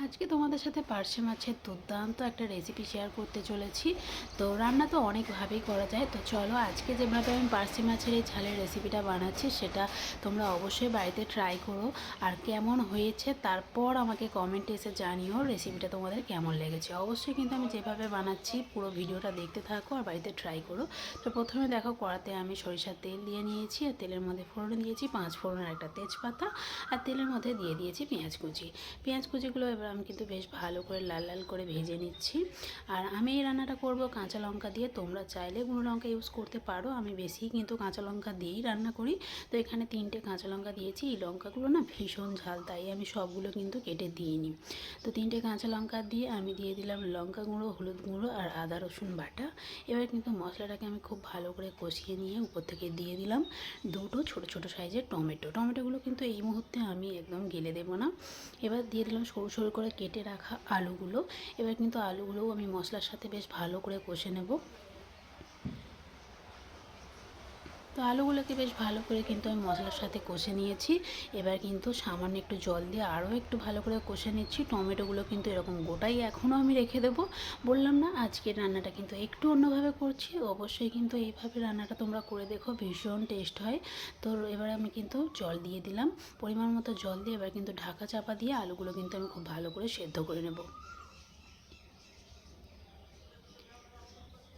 আজকে তোমাদের সাথে পার্শে মাছের দুর্দান্ত একটা রেসিপি শেয়ার করতে চলেছি। তো রান্না তো অনেকভাবেই করা যায়, তো চলো আজকে যেভাবে আমি পার্শে মাছের এই ঝালের রেসিপিটা বানাচ্ছি সেটা তোমরা অবশ্যই বাড়িতে ট্রাই করো, আর কেমন হয়েছে তারপর আমাকে কমেন্টে এসে জানিও রেসিপিটা তোমাদের কেমন লেগেছে। অবশ্যই কিন্তু আমি যেভাবে বানাচ্ছি পুরো ভিডিওটা দেখতে থাকো আর বাড়িতে ট্রাই করো। তো প্রথমে দেখো কড়াতে আমি সরিষার তেল দিয়ে নিয়েছি, আর তেলের মধ্যে ফোড়ন দিয়েছি 5 ফোড়নের একটা তেজপাতা, আর তেলের মধ্যে দিয়ে দিয়েছি পেঁয়াজ কুচি। পেঁয়াজ কুচিগুলো এবার আমি কিন্তু বেশ ভালো করে লাল লাল করে ভেজে নিচ্ছি। আর আমি এই রান্নাটা করব কাঁচা লঙ্কা দিয়ে, তোমরা চাইলে গুঁড়ো লঙ্কা ইউজ করতে পারো, আমি বেশি কিন্তু কাঁচা লঙ্কা দিয়েই রান্না করি। তো এখানে 3টে কাঁচা লঙ্কা দিয়েছি, এই লঙ্কাগুলো না ভীষণ ঝাল, তাই আমি সবগুলো কিন্তু কেটে দিইনি। তো 3টে কাঁচা লঙ্কা দিয়ে আমি দিয়ে দিলাম লঙ্কা গুঁড়ো, হলুদ গুঁড়ো আর আদা রসুন বাটা। এবার কিন্তু মশলাটাকে আমি খুব ভালো করে কষিয়ে নিয়ে উপর থেকে দিয়ে দিলাম 2টো ছোটো ছোটো সাইজের টমেটোগুলো কিন্তু এই মুহূর্তে আমি একদম গেলে দেবো না। এবার দিয়ে দিলাম সরু সরু করে কেটে রাখা আলুগুলো। এবার কিন্তু আলুগুলোও আমি মশলার সাথে বেশ ভালো করে কষে নেব। তো আলুগুলোকে বেশ ভালো করে কিন্তু আমি মশলার সাথে কষে নিয়েছি। এবার কিন্তু সামান্য একটু জল দিয়ে আরও একটু ভালো করে কষে নিচ্ছি। টমেটোগুলো কিন্তু এরকম গোটাই এখনও আমি রেখে দেবো। বললাম না আজকের রান্নাটা কিন্তু একটু অন্যভাবে করছি, অবশ্যই কিন্তু এইভাবে রান্নাটা তোমরা করে দেখো, ভীষণ টেস্ট হয়। তো এবার আমি কিন্তু জল দিয়ে দিলাম, পরিমাণ মতো জল দিয়ে এবার কিন্তু ঢাকা চাপা দিয়ে আলুগুলো কিন্তু আমি খুব ভালো করে সেদ্ধ করে নেব।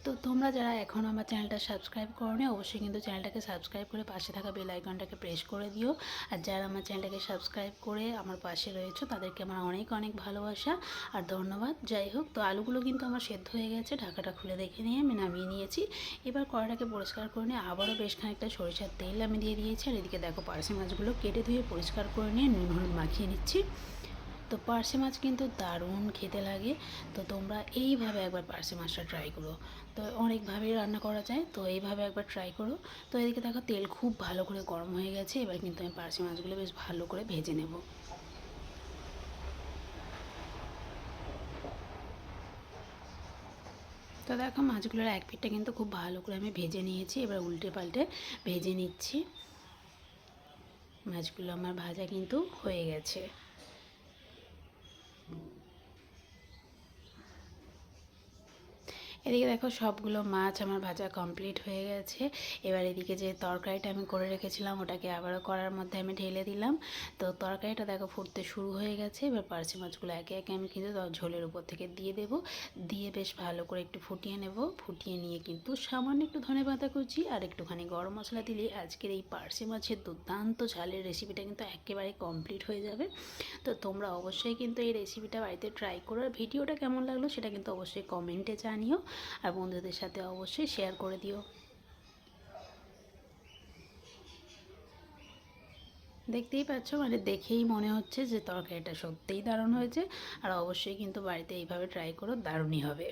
তো তোমরা যারা এখনও আমার চ্যানেলটা সাবস্ক্রাইব করোনি অবশ্যই কিন্তু চ্যানেলটাকে সাবস্ক্রাইব করে পাশে থাকা বেল আইকনটাকে প্রেস করে দিও। আর যারা আমার চ্যানেলটাকে সাবস্ক্রাইব করে আমার পাশে রয়েছে তাদেরকে আমার অনেক অনেক ভালোবাসা আর ধন্যবাদ। যাই হোক, তো আলুগুলো কিন্তু আমার সেদ্ধ হয়ে গেছে, ঢাকাটা খুলে দেখে নিয়ে আমি নামিয়ে নিয়েছি। এবার কড়াটাকে পরিষ্কার করে নিয়ে আবারও বেশ খানিকটা সরিষার তেল আমি দিয়ে দিয়েছি। আর এদিকে দেখো পার্শে মাছগুলো কেটে ধুয়ে পরিষ্কার করে নিয়ে নুন হলুদ মাখিয়ে নিচ্ছি। তো পার্শে মাছ কিন্তু দারুণ খেতে লাগে। তো তোমরা এইভাবে একবার পার্শে মাছটা ট্রাই করো। তো অনেকভাবেই রান্না করা যায়, তো এইভাবে একবার ট্রাই করো। তো এদিকে দেখো তেল খুব ভালো করে গরম হয়ে গেছে, এবার কিন্তু আমি পার্শে মাছগুলো বেশ ভালো করে ভেজে নেব। তো দেখো মাছগুলোর এক পিঠটা কিন্তু খুব ভালো করে আমি ভেজে নিয়েছি, এবার উল্টে পাল্টে ভেজে নিচ্ছি। মাছগুলো আমার ভাজা কিন্তু হয়ে গেছে। এদিকে দেখো সবগুলো মাছ আমার ভাজা কমপ্লিট হয়ে গেছে। এবার এদিকে যে তরকারিটা আমি করে রেখেছিলাম ওটাকে আবারও কড়ার মধ্যে আমি ঢেলে দিলাম। তো তরকারিটা দেখো ফুটতে শুরু হয়ে গেছে। এবার পার্শে মাছগুলো একে একে আমি কিন্তু ঝোলের উপর থেকে দিয়ে দেবো, দিয়ে বেশ ভালো করে একটু ফুটিয়ে নেব। ফুটিয়ে নিয়ে কিন্তু সামান্য একটু ধনেপাতা কুচি আর একটুখানি গরম মশলা দিলে আজকের এই পার্শে মাছের দুর্দান্ত ঝালের রেসিপিটা কিন্তু একেবারে কমপ্লিট হয়ে যাবে। তো তোমরা অবশ্যই কিন্তু এই রেসিপিটা বাড়িতে ট্রাই করো, আর ভিডিওটা কেমন লাগলো সেটা কিন্তু অবশ্যই কমেন্টে জানিও, আর বন্ধুদের সাথে অবশ্যই শেয়ার করে দিও। দেখতেই পাচ্ছ, মানে দেখেই মনে হচ্ছে যে তরকারিটা সত্যিই দারুণ হয়েছে। আর অবশ্যই কিন্তু বাড়িতে এইভাবে ট্রাই করো, দারুণই হবে।